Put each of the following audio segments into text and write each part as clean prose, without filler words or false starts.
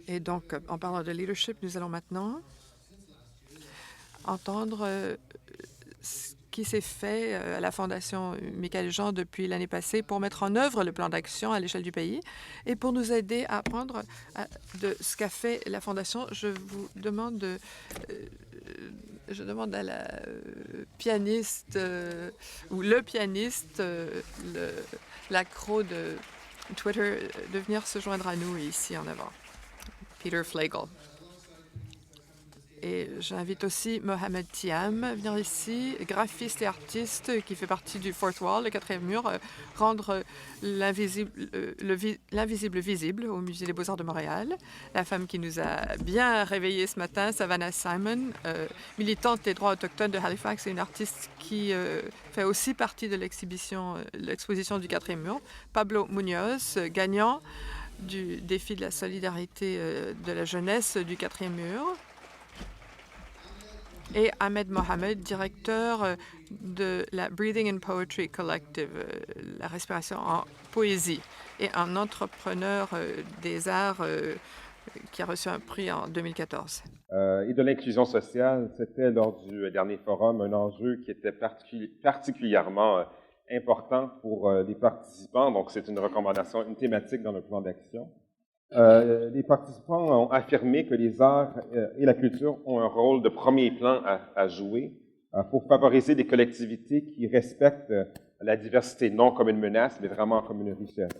Et donc, en parlant de leadership, nous allons maintenant entendre ce qui s'est fait à la Fondation Michael Jean depuis l'année passée pour mettre en œuvre le plan d'action à l'échelle du pays. Et pour nous aider à apprendre de ce qu'a fait la Fondation, je vous demande je demande à la pianiste ou le pianiste, l'accro de Twitter, de venir se joindre à nous ici en avant. Peter Flagel. Et j'invite aussi Mohamed Thiam à venir ici, graphiste et artiste qui fait partie du Fourth Wall, le quatrième mur, rendre l'invisible visible au Musée des Beaux-Arts de Montréal. La femme qui nous a bien réveillés ce matin, Savannah Simon, militante des droits autochtones de Halifax et une artiste qui fait aussi partie de l'exposition du quatrième mur. Pablo Munoz, gagnant du défi de la solidarité de la jeunesse du quatrième mur. Et Ahmed Mohamed, directeur de la Breathing in Poetry Collective, la respiration en poésie, et un entrepreneur des arts qui a reçu un prix en 2014. Et de l'inclusion sociale, c'était lors du dernier forum un enjeu qui était particulièrement important pour les participants. Donc, c'est une recommandation, une thématique dans le plan d'action. Les participants ont affirmé que les arts et la culture ont un rôle de premier plan à jouer pour favoriser des collectivités qui respectent la diversité, non comme une menace, mais vraiment comme une richesse.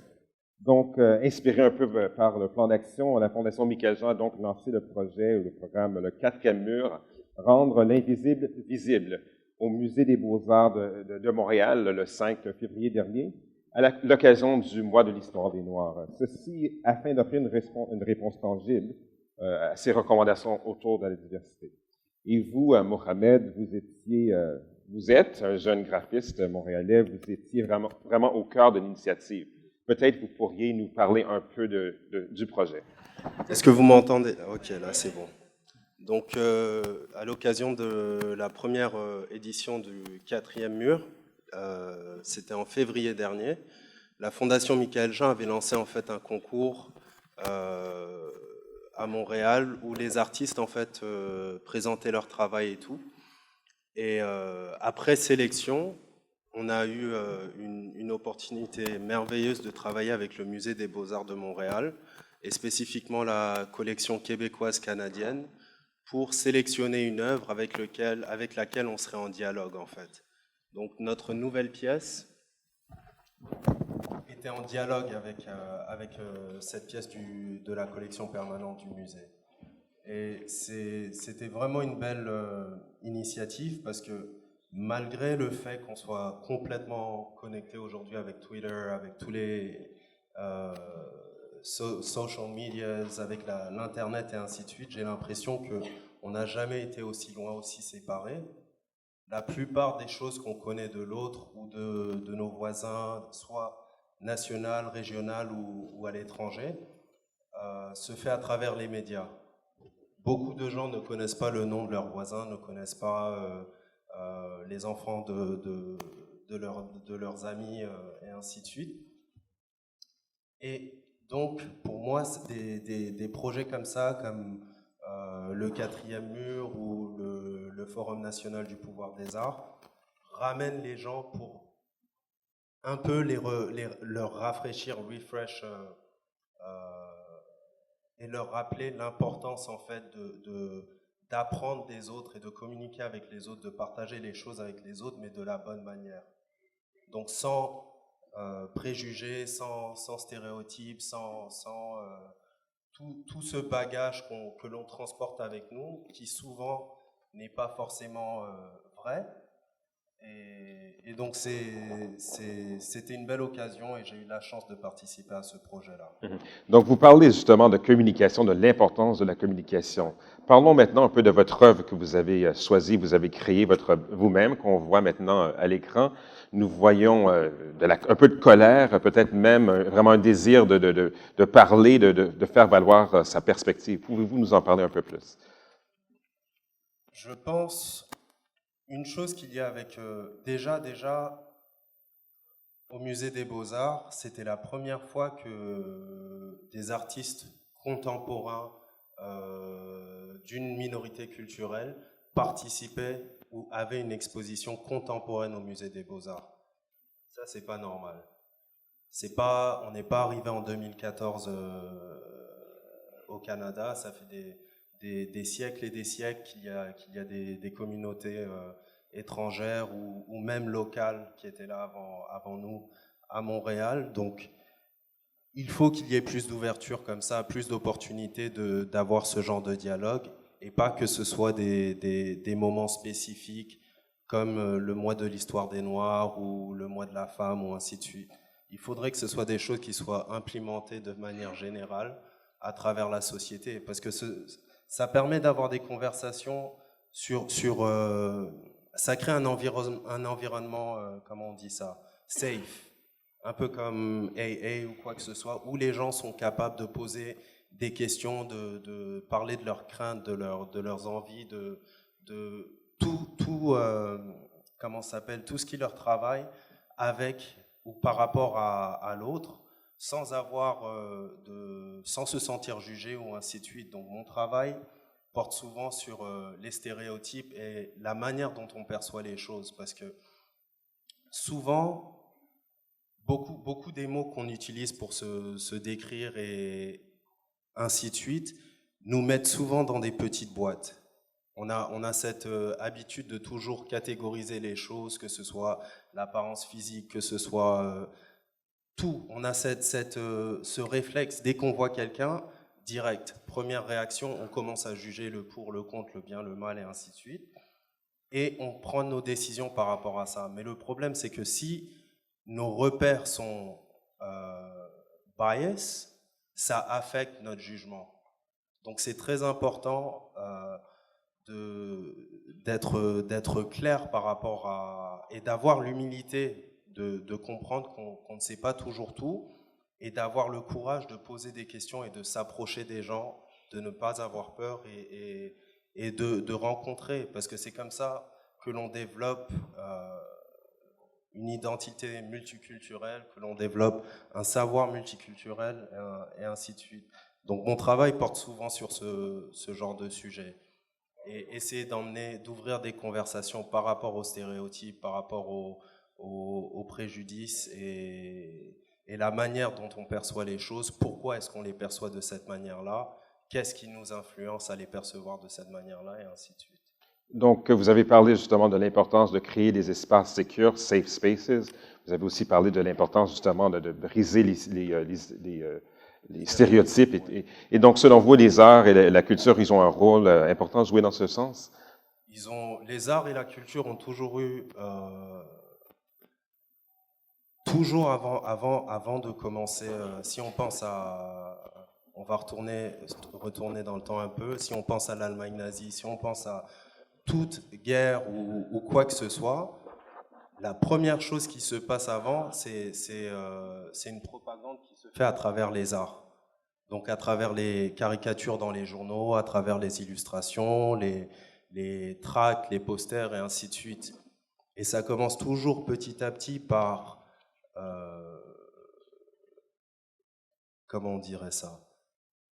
Donc, inspiré un peu par le plan d'action, la Fondation Michael Jean a donc lancé le projet ou le programme Le quatrième mur, rendre l'invisible visible au Musée des Beaux-Arts de Montréal le 5 février dernier, à l'occasion du mois de l'histoire des Noirs. Ceci afin d'offrir une réponse tangible à ces recommandations autour de la diversité. Et vous, Mohamed, vous êtes un jeune graphiste montréalais, vous étiez vraiment au cœur de l'initiative. Peut-être vous pourriez nous parler un peu du projet. Est-ce que vous m'entendez? Ok, là c'est bon. Donc, à l'occasion de la première édition du quatrième mur, c'était en février dernier, la Fondation Michael Jean avait lancé en fait un concours à Montréal où les artistes en fait présentaient leur travail et tout. Et après sélection, on a eu une opportunité merveilleuse de travailler avec le Musée des Beaux-Arts de Montréal et spécifiquement la collection québécoise-canadienne pour sélectionner une œuvre avec laquelle on serait en dialogue en fait. Donc notre nouvelle pièce était en dialogue avec cette pièce de la collection permanente du musée. Et c'était vraiment une belle initiative parce que malgré le fait qu'on soit complètement connecté aujourd'hui avec Twitter, avec tous les social medias, avec l'Internet et ainsi de suite, j'ai l'impression qu'on n'a jamais été aussi loin, aussi séparés. La plupart des choses qu'on connaît de l'autre ou de nos voisins, soit national, régional ou à l'étranger, se fait à travers les médias. Beaucoup de gens ne connaissent pas le nom de leurs voisins, ne connaissent pas les enfants de leurs amis et ainsi de suite. Et donc, pour moi, des projets comme ça, comme le quatrième mur ou le Forum national du pouvoir des arts, ramènent les gens pour un peu leur rafraîchir, refresh et leur rappeler l'importance en fait d'apprendre des autres et de communiquer avec les autres, de partager les choses avec les autres, mais de la bonne manière. Donc sans préjugés, sans stéréotypes, sans tout ce bagage que l'on transporte avec nous, qui souvent n'est pas forcément vrai. Et donc c'était une belle occasion et j'ai eu la chance de participer à ce projet-là. Donc, vous parlez justement de communication, de l'importance de la communication. Parlons maintenant un peu de votre œuvre que vous avez choisie, vous avez créée vous-même, qu'on voit maintenant à l'écran. Nous voyons un peu de colère, peut-être même vraiment un désir de parler, de faire valoir sa perspective. Pouvez-vous nous en parler un peu plus? Je pense une chose qu'il y a avec déjà au Musée des Beaux-Arts, c'était la première fois que des artistes contemporains d'une minorité culturelle participaient ou avaient une exposition contemporaine au musée des Beaux-Arts. Ça, c'est pas normal. On n'est pas arrivé en 2014 au Canada, ça fait des siècles et des siècles qu'il y a des communautés étrangères ou même locales qui étaient là avant nous à Montréal. Donc, il faut qu'il y ait plus d'ouverture comme ça, plus d'opportunités d'avoir ce genre de dialogue et pas que ce soit des moments spécifiques comme le mois de l'histoire des Noirs ou le mois de la femme ou ainsi de suite. Il faudrait que ce soit des choses qui soient implémentées de manière générale à travers la société parce que ça permet d'avoir des conversations ça crée un environnement, comment on dit ça, safe, un peu comme AA ou quoi que ce soit, où les gens sont capables de poser des questions, de parler de leurs craintes, de leurs envies, de tout comment ça s'appelle, tout ce qui leur travaille avec ou par rapport à l'autre, sans se sentir jugé ou ainsi de suite. Donc mon travail porte souvent sur les stéréotypes et la manière dont on perçoit les choses, parce que souvent, beaucoup des mots qu'on utilise pour se décrire et ainsi de suite nous mettent souvent dans des petites boîtes. On a cette habitude de toujours catégoriser les choses, que ce soit l'apparence physique, que ce soit tout. On a ce réflexe, dès qu'on voit quelqu'un, direct, première réaction, on commence à juger le pour, le contre, le bien, le mal et ainsi de suite. Et on prend nos décisions par rapport à ça. Mais le problème, c'est que si nos repères sont bias, ça affecte notre jugement. Donc c'est très important d'être clair par rapport et d'avoir l'humilité de comprendre qu'on ne sait pas toujours tout et d'avoir le courage de poser des questions et de s'approcher des gens, de ne pas avoir peur et de rencontrer, parce que c'est comme ça que l'on développe une identité multiculturelle, que l'on développe un savoir multiculturel et ainsi de suite. Donc mon travail porte souvent sur ce genre de sujet et essayer d'ouvrir des conversations par rapport aux stéréotypes, par rapport aux préjudices et la manière dont on perçoit les choses, pourquoi est-ce qu'on les perçoit de cette manière-là, qu'est-ce qui nous influence à les percevoir de cette manière-là et ainsi de suite. Donc, vous avez parlé justement de l'importance de créer des espaces sécures, safe spaces. Vous avez aussi parlé de l'importance justement de briser les stéréotypes. Et donc, selon vous, les arts et la culture, ils ont un rôle important à jouer dans ce sens? Les arts et la culture ont toujours eu, toujours avant de commencer, si on pense on va retourner dans le temps un peu, si on pense à l'Allemagne nazie, si on pense à toute guerre ou quoi que ce soit, la première chose qui se passe avant, c'est une propagande qui se fait à travers les arts. Donc à travers les caricatures dans les journaux, à travers les illustrations, les tracts, les posters et ainsi de suite. Et ça commence toujours petit à petit par, comment on dirait ça?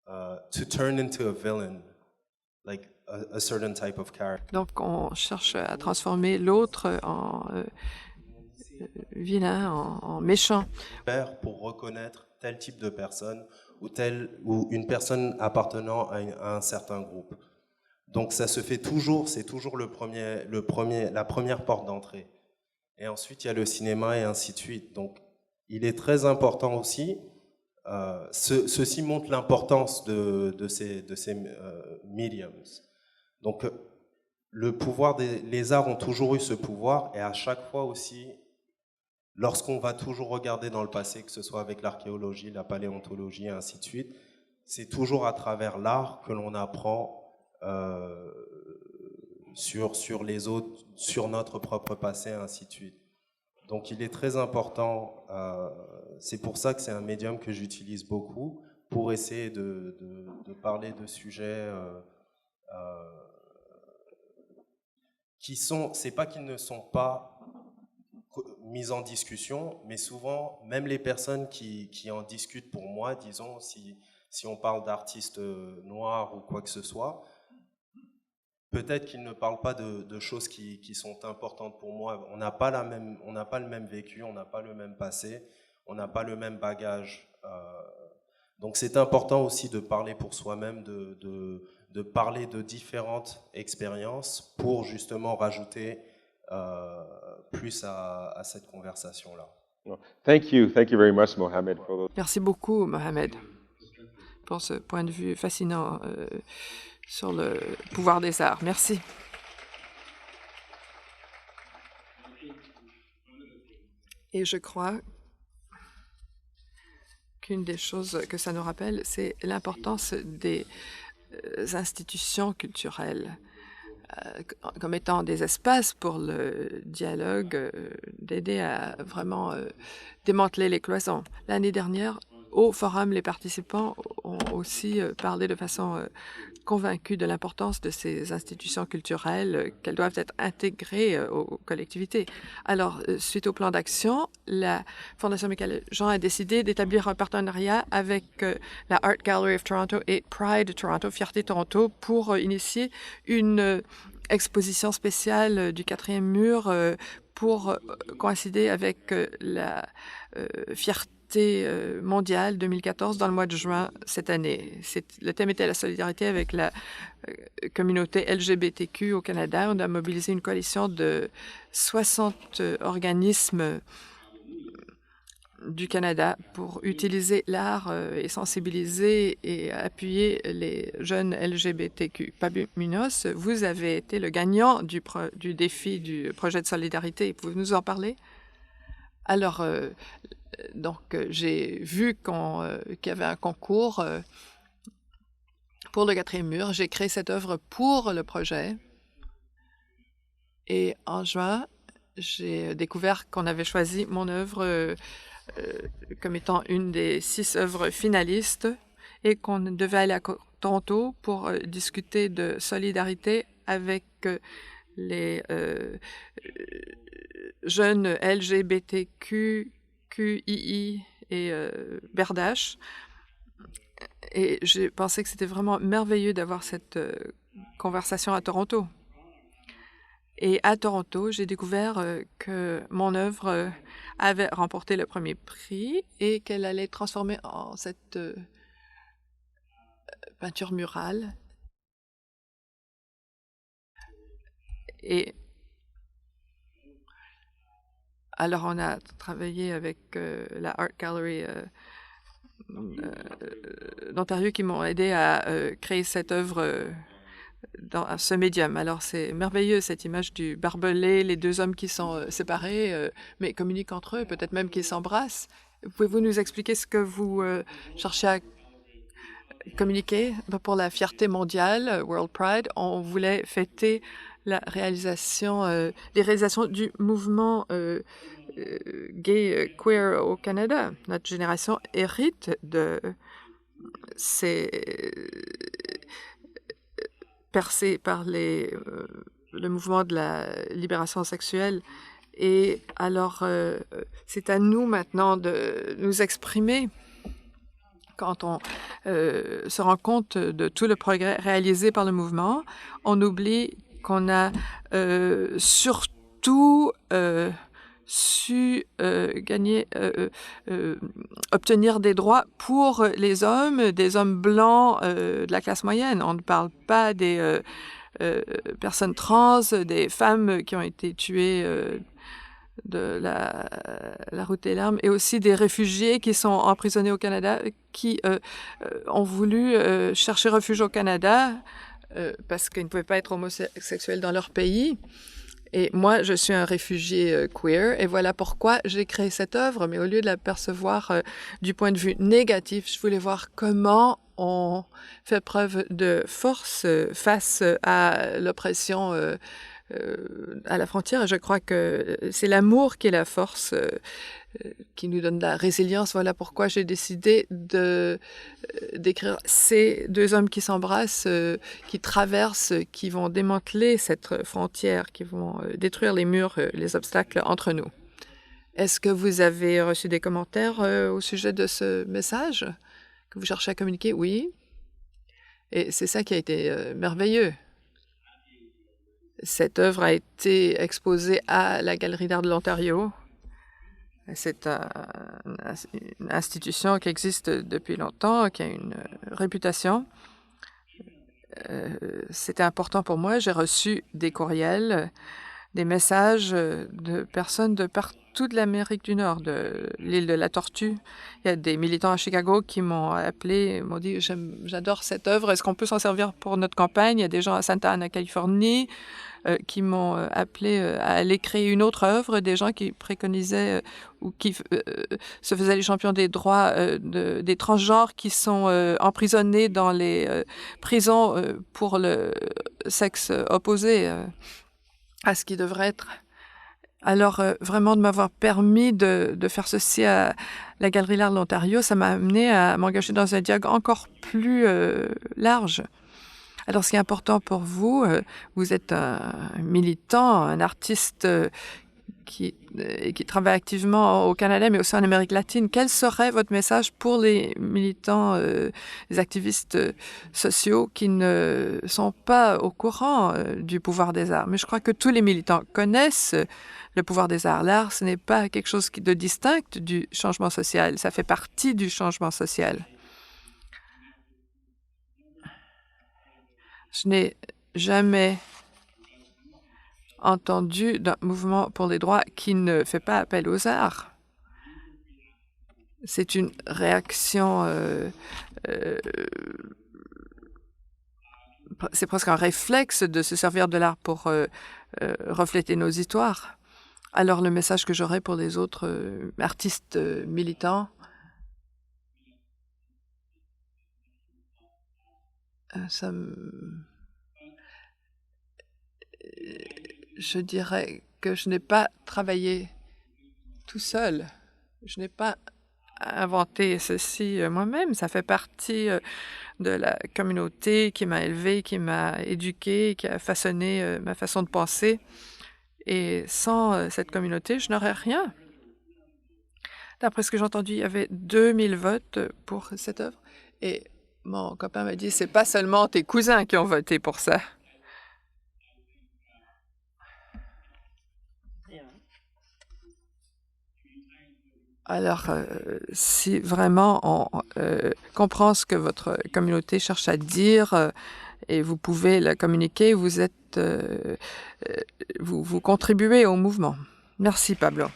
To turn into a villain, like a certain type of character. Donc, on cherche à transformer l'autre en vilain, en méchant. Pour reconnaître tel type de personne ou une personne appartenant à un certain groupe. Donc ça se fait toujours, c'est toujours la première porte d'entrée. Et ensuite, il y a le cinéma et ainsi de suite. Donc, il est très important aussi. Ceci montre l'importance de ces mediums. Donc, le pouvoir les arts ont toujours eu ce pouvoir et à chaque fois aussi, lorsqu'on va toujours regarder dans le passé, que ce soit avec l'archéologie, la paléontologie et ainsi de suite, c'est toujours à travers l'art que l'on apprend sur les autres, sur notre propre passé et ainsi de suite. Donc il est très important, c'est pour ça que c'est un médium que j'utilise beaucoup, pour essayer de parler de sujets c'est pas qu'ils ne sont pas mis en discussion, mais souvent, même les personnes qui en discutent pour moi, disons, si on parle d'artistes noirs ou quoi que ce soit, peut-être qu'ils ne parlent pas de choses qui sont importantes pour moi. On n'a pas le même vécu, on n'a pas le même passé, on n'a pas le même bagage. Donc c'est important aussi de parler pour soi-même, de parler de différentes expériences pour justement rajouter plus à cette conversation-là. Thank you very much, Mohamed. Merci beaucoup, Mohamed, pour ce point de vue fascinant sur le pouvoir des arts. Merci. Et je crois qu'une des choses que ça nous rappelle, c'est l'importance des institutions culturelles comme étant des espaces pour le dialogue, d'aider à vraiment démanteler les cloisons. L'année dernière, au forum, les participants ont aussi parlé de façon convaincue de l'importance de ces institutions culturelles, qu'elles doivent être intégrées aux collectivités. Alors, suite au plan d'action, la Fondation Michael-Jean a décidé d'établir un partenariat avec la Art Gallery of Toronto et Pride Toronto, Fierté Toronto, pour initier une exposition spéciale du 4e mur pour coïncider avec la fierté mondiale 2014 dans le mois de juin cette année. Le thème était la solidarité avec la communauté LGBTQ au Canada. On a mobilisé une coalition de 60 organismes du Canada pour utiliser l'art et sensibiliser et appuyer les jeunes LGBTQ. Pabuminos, vous avez été le gagnant du défi du projet de solidarité. Pouvez-vous nous en parler? Alors, j'ai vu qu'il y avait un concours pour le 4e mur. J'ai créé cette œuvre pour le projet. Et en juin, j'ai découvert qu'on avait choisi mon œuvre comme étant une des 6 œuvres finalistes et qu'on devait aller à Toronto pour discuter de solidarité avec les jeunes LGBTQ, QII et Berdache. Et j'ai pensé que c'était vraiment merveilleux d'avoir cette conversation à Toronto. Et à Toronto, j'ai découvert que mon œuvre avait remporté le premier prix et qu'elle allait être transformée en cette peinture murale. Et alors, on a travaillé avec la Art Gallery d'Ontario qui m'ont aidé à créer cette œuvre dans ce médium. Alors, c'est merveilleux, cette image du barbelé, les 2 hommes qui sont séparés, mais communiquent entre eux, peut-être même qu'ils s'embrassent. Pouvez-vous nous expliquer ce que vous cherchez à communiquer? Pour la fierté mondiale, World Pride, on voulait fêter les réalisations du mouvement gay queer au Canada. Notre génération hérite de ces percés par le mouvement de la libération sexuelle. Et alors, c'est à nous maintenant de nous exprimer quand on se rend compte de tout le progrès réalisé par le mouvement. On oublie qu'on a surtout su obtenir des droits pour les hommes, des hommes blancs de la classe moyenne. On ne parle pas des personnes trans, des femmes qui ont été tuées de la route des larmes, et aussi des réfugiés qui sont emprisonnés au Canada, qui ont voulu chercher refuge au Canada parce qu'ils ne pouvaient pas être homosexuels dans leur pays. Et moi, je suis un réfugié queer, et voilà pourquoi j'ai créé cette œuvre. Mais au lieu de la percevoir du point de vue négatif, je voulais voir comment on fait preuve de force face à l'oppression à la frontière. Et je crois que c'est l'amour qui est la force qui nous donne de la résilience. Voilà pourquoi j'ai décidé d'écrire ces 2 hommes qui s'embrassent, qui traversent, qui vont démanteler cette frontière, qui vont détruire les murs, les obstacles entre nous. Est-ce que vous avez reçu des commentaires au sujet de ce message? que vous cherchez à communiquer? Oui. Et c'est ça qui a été merveilleux. Cette œuvre a été exposée à la Galerie d'art de l'Ontario. C'est une institution qui existe depuis longtemps, qui a une réputation. C'était important pour moi. J'ai reçu des courriels, des messages de personnes de partout de l'Amérique du Nord, de l'île de la Tortue. Il y a des militants à Chicago qui m'ont appelé, m'ont dit j'adore cette œuvre, est-ce qu'on peut s'en servir pour notre campagne? Il y a des gens à Santa Ana, Californie, qui m'ont appelé à aller créer une autre œuvre, des gens qui préconisaient ou qui se faisaient les champions des droits des transgenres qui sont emprisonnés dans les prisons pour le sexe opposé à ce qui devrait être. Alors, vraiment, de m'avoir permis de faire ceci à la Galerie d'art de l'Ontario, ça m'a amené à m'engager dans un dialogue encore plus large. Alors, ce qui est important pour vous, vous êtes un militant, un artiste qui travaille activement au Canada, mais aussi en Amérique latine. Quel serait votre message pour les militants, les activistes sociaux qui ne sont pas au courant du pouvoir des arts? Mais je crois que tous les militants connaissent le pouvoir des arts. L'art, ce n'est pas quelque chose de distinct du changement social. Ça fait partie du changement social. Je n'ai jamais entendu d'un mouvement pour les droits qui ne fait pas appel aux arts. C'est une réaction, c'est presque un réflexe de se servir de l'art pour refléter nos histoires. Alors le message que j'aurais pour les autres artistes militants, je dirais que je n'ai pas travaillé tout seul. Je n'ai pas inventé ceci moi-même. Ça fait partie de la communauté qui m'a élevé, qui m'a éduqué, qui a façonné ma façon de penser. Et sans cette communauté, je n'aurais rien. D'après ce que j'ai entendu, il y avait 2000 votes pour cette œuvre. Et mon copain m'a dit, c'est pas seulement tes cousins qui ont voté pour ça. Alors, si vraiment on comprend ce que votre communauté cherche à dire et vous pouvez la communiquer, vous êtes, vous contribuez au mouvement. Merci, Pablo.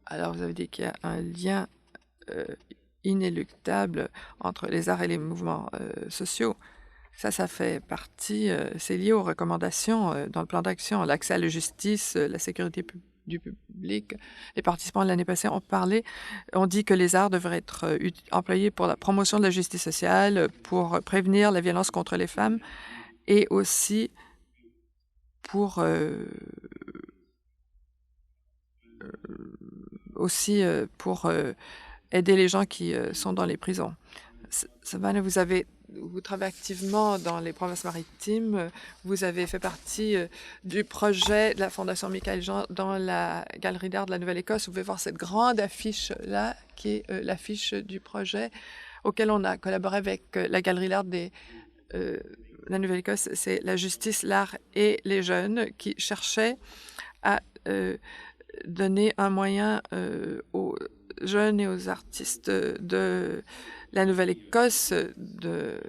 Alors, vous avez dit qu'il y a un lien inéluctable entre les arts et les mouvements sociaux. Ça fait partie, c'est lié aux recommandations dans le plan d'action, l'accès à la justice, la sécurité du public. Les participants de l'année passée ont dit que les arts devraient être employés pour la promotion de la justice sociale, pour prévenir la violence contre les femmes et aussi pour aider les gens qui sont dans les prisons. Savannah, vous travaillez activement dans les provinces maritimes. Vous avez fait partie du projet de la Fondation Michael Jean dans la Galerie d'art de la Nouvelle-Écosse. Vous pouvez voir cette grande affiche-là, qui est l'affiche du projet auquel on a collaboré avec la Galerie d'art de la Nouvelle-Écosse. C'est la justice, l'art et les jeunes qui cherchaient à donner un moyen aux jeunes et aux artistes de la Nouvelle-Écosse de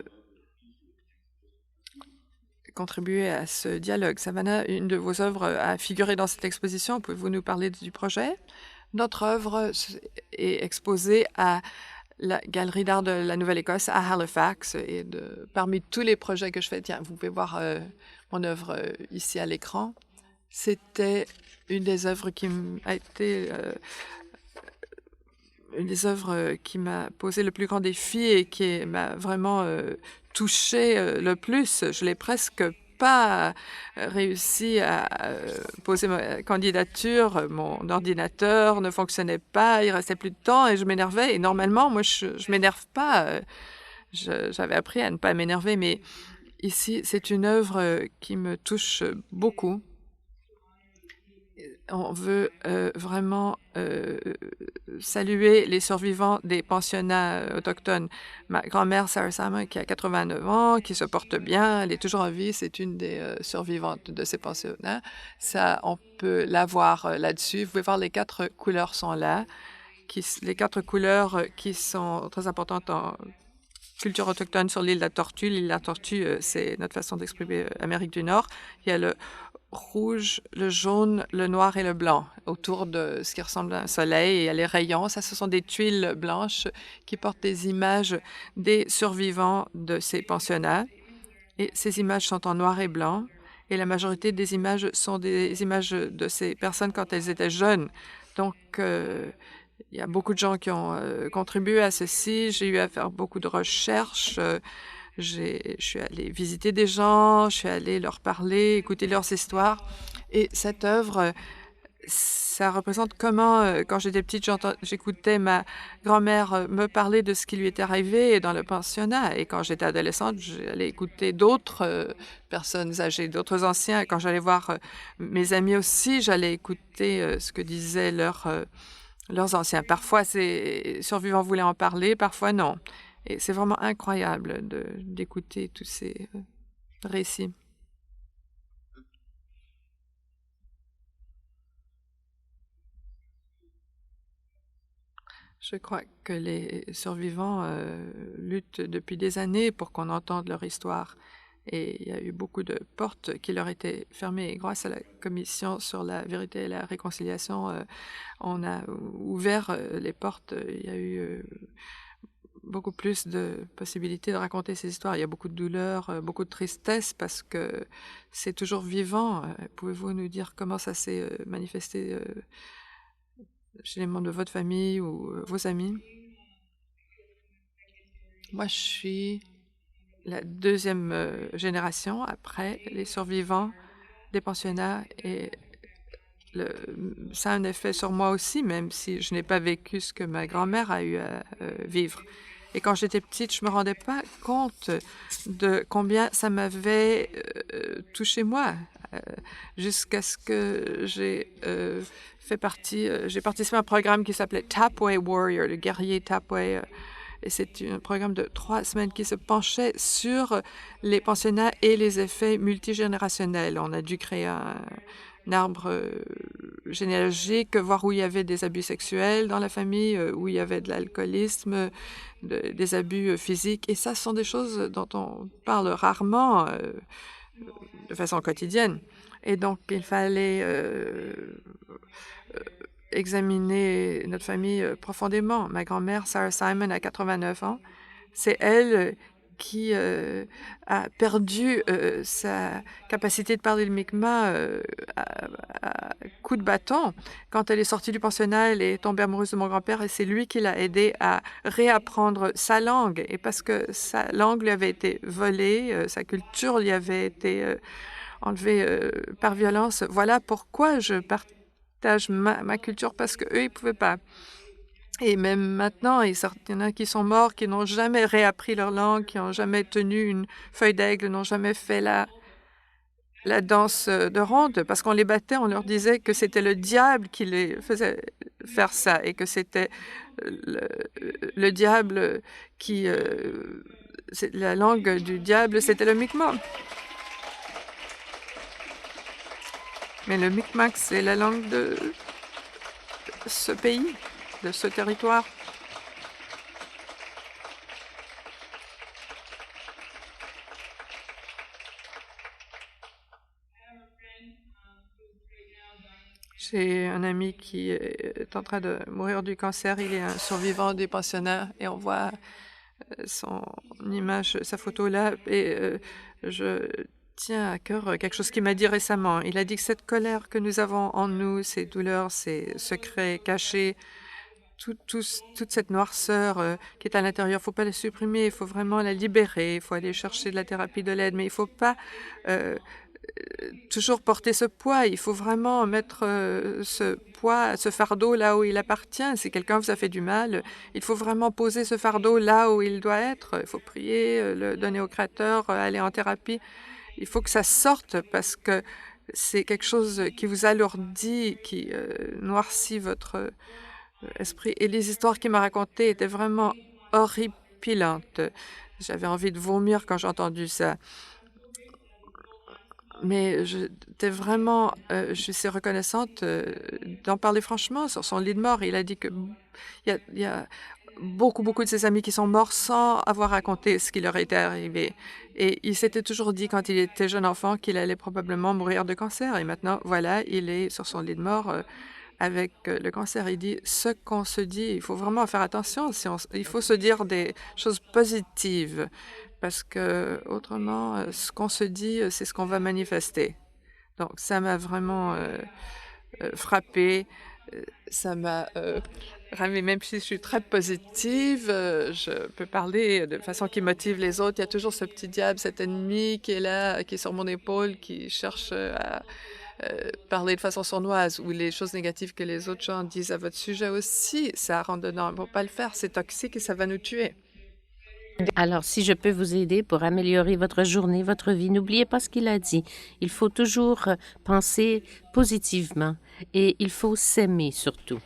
contribuer à ce dialogue. Savannah, une de vos œuvres a figuré dans cette exposition. Pouvez-vous nous parler du projet? Notre œuvre est exposée à la Galerie d'art de la Nouvelle-Écosse à Halifax. Et parmi tous les projets que je fais, tiens, vous pouvez voir mon œuvre ici à l'écran. C'était une des œuvres qui a été une des œuvres qui m'a posé le plus grand défi et qui m'a vraiment touché le plus. Je l'ai presque pas réussi à poser ma candidature. Mon ordinateur ne fonctionnait pas, il restait plus de temps et je m'énervais. Et normalement, moi, je m'énerve pas. J'avais appris à ne pas m'énerver, mais ici, c'est une œuvre qui me touche beaucoup. on veut vraiment saluer les survivants des pensionnats autochtones. Ma grand-mère, Sarah Simon, qui a 89 ans, qui se porte bien, elle est toujours en vie, c'est une des survivantes de ces pensionnats. Ça, on peut la voir là-dessus. Vous pouvez voir les 4 couleurs sont là. Les 4 couleurs qui sont très importantes en culture autochtone sur l'île de la Tortue. L'île de la Tortue, c'est notre façon d'exprimer Amérique du Nord. Il y a le rouge, le jaune, le noir et le blanc autour de ce qui ressemble à un soleil. Et il y a les rayons. Ça, ce sont des tuiles blanches qui portent des images des survivants de ces pensionnats. Et ces images sont en noir et blanc. Et la majorité des images sont des images de ces personnes quand elles étaient jeunes. Donc, il y a beaucoup de gens qui ont contribué à ceci. J'ai eu à faire beaucoup de recherches. Je suis allée visiter des gens, je suis allée leur parler, écouter leurs histoires. Et cette œuvre, ça représente comment, quand j'étais petite, j'écoutais ma grand-mère me parler de ce qui lui était arrivé dans le pensionnat. Et quand j'étais adolescente, j'allais écouter d'autres personnes âgées, d'autres anciens. Quand j'allais voir mes amis aussi, j'allais écouter ce que disaient leurs anciens. Parfois, ces survivants voulaient en parler, parfois non. Et c'est vraiment incroyable d'écouter tous ces récits. Je crois que les survivants luttent depuis des années pour qu'on entende leur histoire. Et il y a eu beaucoup de portes qui leur étaient fermées. Et grâce à la Commission sur la vérité et la réconciliation, on a ouvert les portes. Il y a eu beaucoup plus de possibilités de raconter ces histoires. Il y a beaucoup de douleur, beaucoup de tristesse parce que c'est toujours vivant. Pouvez-vous nous dire comment ça s'est manifesté chez les membres de votre famille ou vos amis? Moi, je suis la 2e génération après les survivants des pensionnats et ça a un effet sur moi aussi, même si je n'ai pas vécu ce que ma grand-mère a eu à vivre. Et quand j'étais petite, je me rendais pas compte de combien ça m'avait touché moi, jusqu'à ce que j'ai j'ai participé à un programme qui s'appelait Tapway Warrior, le guerrier Tapway. Et c'est un programme de 3 semaines qui se penchait sur les pensionnats et les effets multigénérationnels. On a dû créer un arbre généalogique, voir où il y avait des abus sexuels dans la famille, où il y avait de l'alcoolisme, des abus physiques. Et ça, ce sont des choses dont on parle rarement de façon quotidienne. Et donc, il fallait examiner notre famille profondément. Ma grand-mère, Sarah Simon, a 89 ans. C'est elle qui a perdu sa capacité de parler le Mi'kmaq à coups de bâton. Quand elle est sortie du pensionnat, elle est tombée amoureuse de mon grand-père et c'est lui qui l'a aidée à réapprendre sa langue. Et parce que sa langue lui avait été volée, sa culture lui avait été enlevée par violence, voilà pourquoi je partage ma culture, parce qu'eux, ils ne pouvaient pas. Et même maintenant, il y en a qui sont morts, qui n'ont jamais réappris leur langue, qui n'ont jamais tenu une feuille d'aigle, n'ont jamais fait la danse de ronde, parce qu'on les battait, on leur disait que c'était le diable qui les faisait faire ça, et que c'était le diable qui... la langue du diable, c'était le Mi'kmaq. Mais le Mi'kmaq, c'est la langue de ce pays, de ce territoire. J'ai un ami qui est en train de mourir du cancer. Il est un survivant des pensionnats et on voit son image, sa photo là. Et je tiens à cœur quelque chose qu'il m'a dit récemment. Il a dit que cette colère que nous avons en nous, ces douleurs, ces secrets cachés, toute cette noirceur qui est à l'intérieur, il ne faut pas la supprimer, il faut vraiment la libérer, il faut aller chercher de la thérapie, de l'aide, mais il ne faut pas toujours porter ce poids. Il faut vraiment mettre ce poids, ce fardeau là où il appartient. Si quelqu'un vous a fait du mal, il faut vraiment poser ce fardeau là où il doit être. Il faut prier, le donner au Créateur, aller en thérapie. Il faut que ça sorte parce que c'est quelque chose qui vous alourdit, qui noircit votre esprit. Et les histoires qu'il m'a racontées étaient vraiment horripilantes. J'avais envie de vomir quand j'ai entendu ça. Mais j'étais vraiment, je suis reconnaissante d'en parler franchement sur son lit de mort. Il a dit que il y a beaucoup de ses amis qui sont morts sans avoir raconté ce qui leur était arrivé. Et il s'était toujours dit quand il était jeune enfant qu'il allait probablement mourir de cancer. Et maintenant, voilà, il est sur son lit de mort avec le cancer. Il dit ce qu'on se dit, il faut vraiment faire attention. Il faut se dire des choses positives parce que autrement, ce qu'on se dit, c'est ce qu'on va manifester. Donc, ça m'a vraiment frappée. Ça m'a ramé, même si je suis très positive, je peux parler de façon qui motive les autres. Il y a toujours ce petit diable, cet ennemi qui est là, qui est sur mon épaule, qui cherche à parler de façon sournoise ou les choses négatives que les autres gens disent à votre sujet aussi. Ça rentre dedans. Il ne faut pas le faire. C'est toxique et ça va nous tuer. Alors, si je peux vous aider pour améliorer votre journée, votre vie, n'oubliez pas ce qu'il a dit. Il faut toujours penser positivement et il faut s'aimer surtout.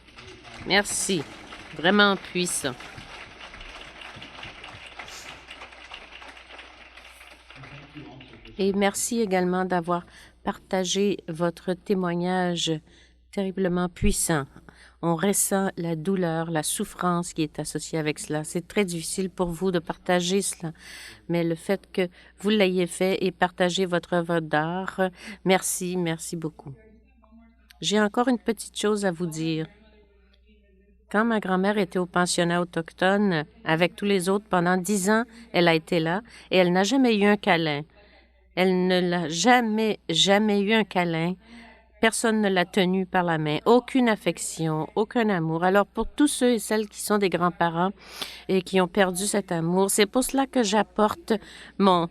Merci. Vraiment puissant. Et merci également d'avoir partagé votre témoignage terriblement puissant. On ressent la douleur, la souffrance qui est associée avec cela. C'est très difficile pour vous de partager cela, mais le fait que vous l'ayez fait et partagé votre œuvre d'art, merci, merci beaucoup. J'ai encore une petite chose à vous dire. Quand ma grand-mère était au pensionnat autochtone avec tous les autres pendant 10 ans, elle a été là et elle n'a jamais eu un câlin. Elle ne l'a jamais eu un câlin. Personne ne l'a tenue par la main, aucune affection, aucun amour. Alors pour tous ceux et celles qui sont des grands-parents et qui ont perdu cet amour, c'est pour cela que j'apporte mon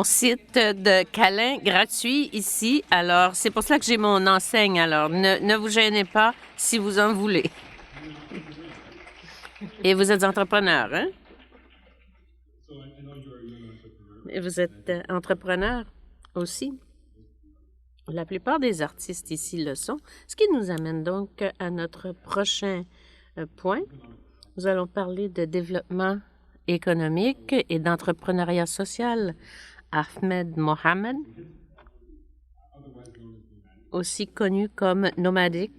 site de câlin gratuit ici. Alors c'est pour cela que j'ai mon enseigne. Alors ne vous gênez pas si vous en voulez. Et vous êtes entrepreneur, hein? Et vous êtes entrepreneur aussi? La plupart des artistes ici le sont, ce qui nous amène donc à notre prochain point. Nous allons parler de développement économique et d'entrepreneuriat social. Ahmed Mohamed, aussi connu comme Nomadic.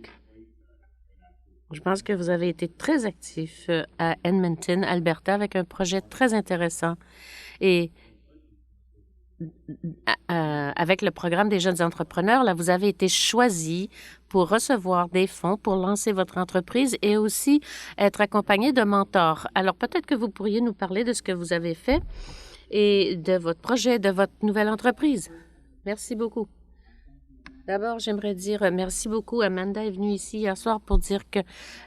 Je pense que vous avez été très actif à Edmonton, Alberta, avec un projet très intéressant. Et avec le programme des jeunes entrepreneurs, là, vous avez été choisi pour recevoir des fonds pour lancer votre entreprise et aussi être accompagné de mentors. Alors, peut-être que vous pourriez nous parler de ce que vous avez fait et de votre projet, de votre nouvelle entreprise. Merci beaucoup. D'abord, j'aimerais dire merci beaucoup. Amanda est venue ici hier soir pour dire que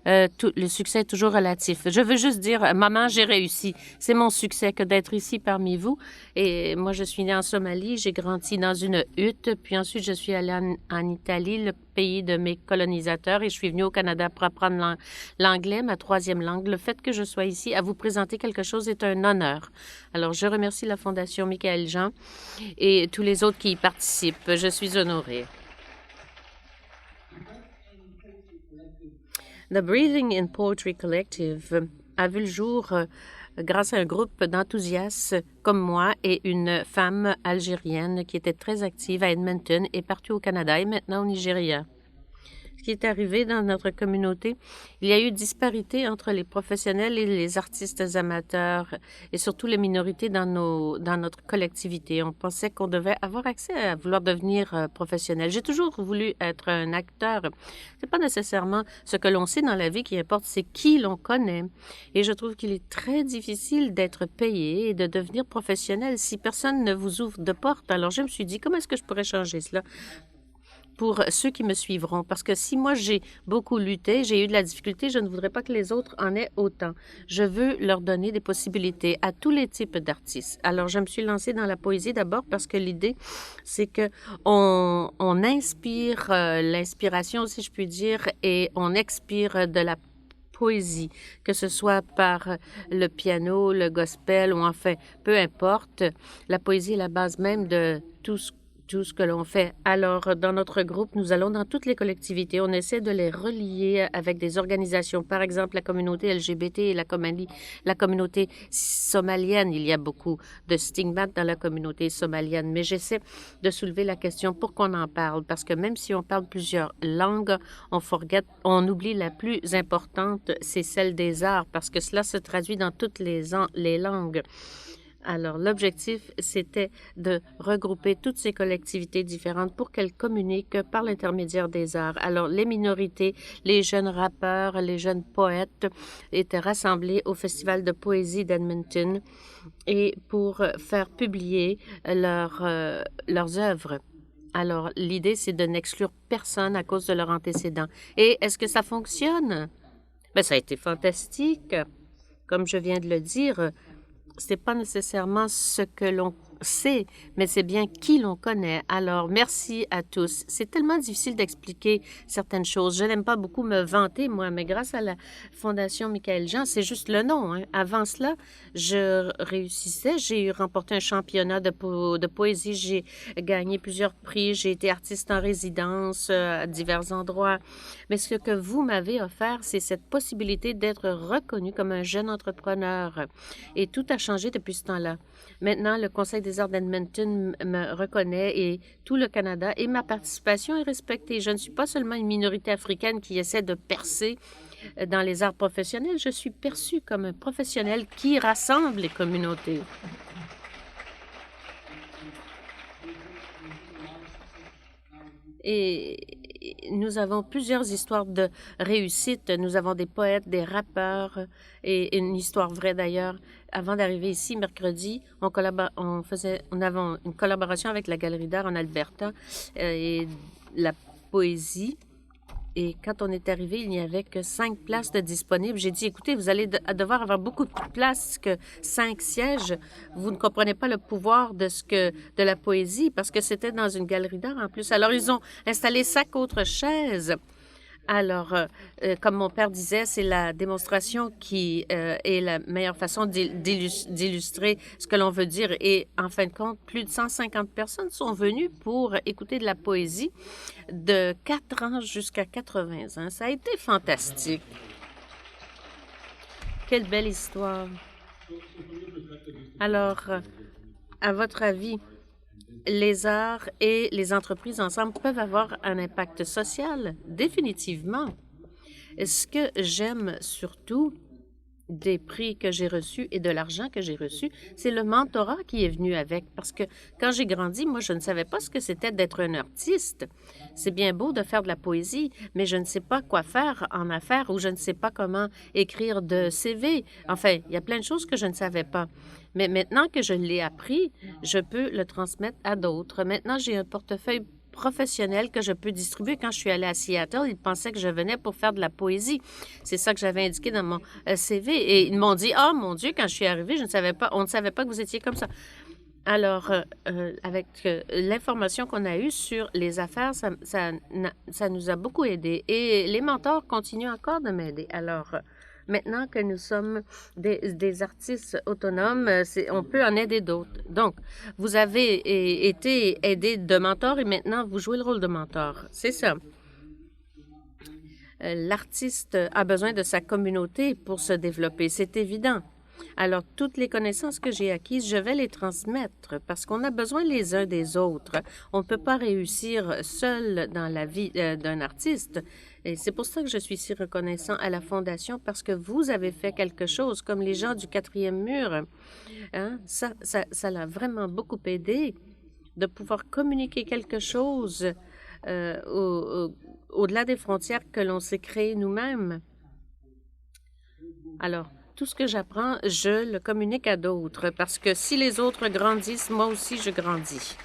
le succès est toujours relatif. Je veux juste dire, maman, j'ai réussi. C'est mon succès que d'être ici parmi vous. Et moi, je suis née en Somalie. J'ai grandi dans une hutte. Puis ensuite, je suis allée en Italie, le pays de mes colonisateurs. Et je suis venue au Canada pour apprendre l'anglais, ma troisième langue. Le fait que je sois ici à vous présenter quelque chose est un honneur. Alors, je remercie la Fondation Michael Jean et tous les autres qui y participent. Je suis honorée. The Breathing in Poetry Collective a vu le jour grâce à un groupe d'enthousiastes comme moi et une femme algérienne qui était très active à Edmonton et partout au Canada et maintenant au Nigeria. Ce qui est arrivé dans notre communauté, il y a eu disparité entre les professionnels et les artistes amateurs et surtout les minorités dans notre collectivité. On pensait qu'on devait avoir accès à vouloir devenir professionnel. J'ai toujours voulu être un acteur. C'est pas nécessairement ce que l'on sait dans la vie qui importe, c'est qui l'on connaît. Et je trouve qu'il est très difficile d'être payé et de devenir professionnel si personne ne vous ouvre de porte. Alors je me suis dit, comment est-ce que je pourrais changer cela pour ceux qui me suivront? Parce que si moi, j'ai beaucoup lutté, j'ai eu de la difficulté, je ne voudrais pas que les autres en aient autant. Je veux leur donner des possibilités à tous les types d'artistes. Alors, je me suis lancée dans la poésie d'abord parce que l'idée, c'est que on inspire l'inspiration, si je puis dire, et on expire de la poésie, que ce soit par le piano, le gospel ou enfin, peu importe. La poésie est la base même de tout tout ce que l'on fait. Alors, dans notre groupe, nous allons dans toutes les collectivités. On essaie de les relier avec des organisations. Par exemple, la communauté LGBT et la communauté somalienne. Il y a beaucoup de stigmates dans la communauté somalienne. Mais j'essaie de soulever la question pourquoi on en parle. Parce que même si on parle plusieurs langues, on oublie la plus importante, c'est celle des arts, parce que cela se traduit dans toutes les langues. Alors, l'objectif, c'était de regrouper toutes ces collectivités différentes pour qu'elles communiquent par l'intermédiaire des arts. Alors, les minorités, les jeunes rappeurs, les jeunes poètes étaient rassemblés au Festival de poésie d'Edmonton et pour faire publier leurs œuvres. Alors, l'idée, c'est de n'exclure personne à cause de leurs antécédents. Et est-ce que ça fonctionne? Bien, ça a été fantastique. Comme je viens de le dire, ce n'est pas nécessairement ce que l'on sait, mais c'est bien qui l'on connaît. Alors, merci à tous. C'est tellement difficile d'expliquer certaines choses. Je n'aime pas beaucoup me vanter, moi, mais grâce à la Fondation Michaël Jean, c'est juste le nom, hein. Avant cela, je réussissais. J'ai remporté un championnat de poésie. J'ai gagné plusieurs prix. J'ai été artiste en résidence à divers endroits. Mais ce que vous m'avez offert, c'est cette possibilité d'être reconnu comme un jeune entrepreneur. Et tout a changé depuis ce temps-là. Maintenant, le Conseil des arts d'Edmonton me reconnaît et tout le Canada, et ma participation est respectée. Je ne suis pas seulement une minorité africaine qui essaie de percer dans les arts professionnels, je suis perçue comme un professionnel qui rassemble les communautés. Et nous avons plusieurs histoires de réussite. Nous avons des poètes, des rappeurs et une histoire vraie d'ailleurs. Avant d'arriver ici, mercredi, on avait une collaboration avec la Galerie d'art en Alberta et la poésie. Et quand on est arrivé, il n'y avait que 5 places de disponibles. J'ai dit, écoutez, vous allez devoir avoir beaucoup de places, que 5 sièges. Vous ne comprenez pas le pouvoir de la poésie, parce que c'était dans une galerie d'art en plus. Alors, ils ont installé 5 autres chaises. Alors, comme mon père disait, c'est la démonstration qui est la meilleure façon d'illustrer ce que l'on veut dire. Et en fin de compte, plus de 150 personnes sont venues pour écouter de la poésie de 4 ans jusqu'à 80 ans. Ça a été fantastique. Quelle belle histoire. Alors, à votre avis, les arts et les entreprises ensemble peuvent avoir un impact social? Définitivement. Ce que j'aime surtout des prix que j'ai reçus et de l'argent que j'ai reçu, c'est le mentorat qui est venu avec. Parce que quand j'ai grandi, moi, je ne savais pas ce que c'était d'être un artiste. C'est bien beau de faire de la poésie, mais je ne sais pas quoi faire en affaires ou je ne sais pas comment écrire de CV. Enfin, il y a plein de choses que je ne savais pas. Mais maintenant que je l'ai appris, je peux le transmettre à d'autres. Maintenant, j'ai un portefeuille professionnel que je peux distribuer. Quand je suis allée à Seattle, ils pensaient que je venais pour faire de la poésie. C'est ça que j'avais indiqué dans mon CV. Et ils m'ont dit, « Ah, mon Dieu, quand je suis arrivée, on ne savait pas que vous étiez comme ça. » Alors, avec l'information qu'on a eue sur les affaires, ça nous a beaucoup aidés. Et les mentors continuent encore de m'aider. Alors, maintenant que nous sommes des artistes autonomes, on peut en aider d'autres. Donc, vous avez été aidé de mentor et maintenant, vous jouez le rôle de mentor. C'est ça. L'artiste a besoin de sa communauté pour se développer, c'est évident. Alors, toutes les connaissances que j'ai acquises, je vais les transmettre parce qu'on a besoin les uns des autres. On ne peut pas réussir seul dans la vie d'un artiste. Et c'est pour ça que je suis si reconnaissant à la Fondation parce que vous avez fait quelque chose, comme les gens du 4e mur. Hein? Ça l'a vraiment beaucoup aidé de pouvoir communiquer quelque chose au-delà des frontières que l'on s'est créées nous-mêmes. Alors, tout ce que j'apprends, je le communique à d'autres parce que si les autres grandissent, moi aussi, je grandis.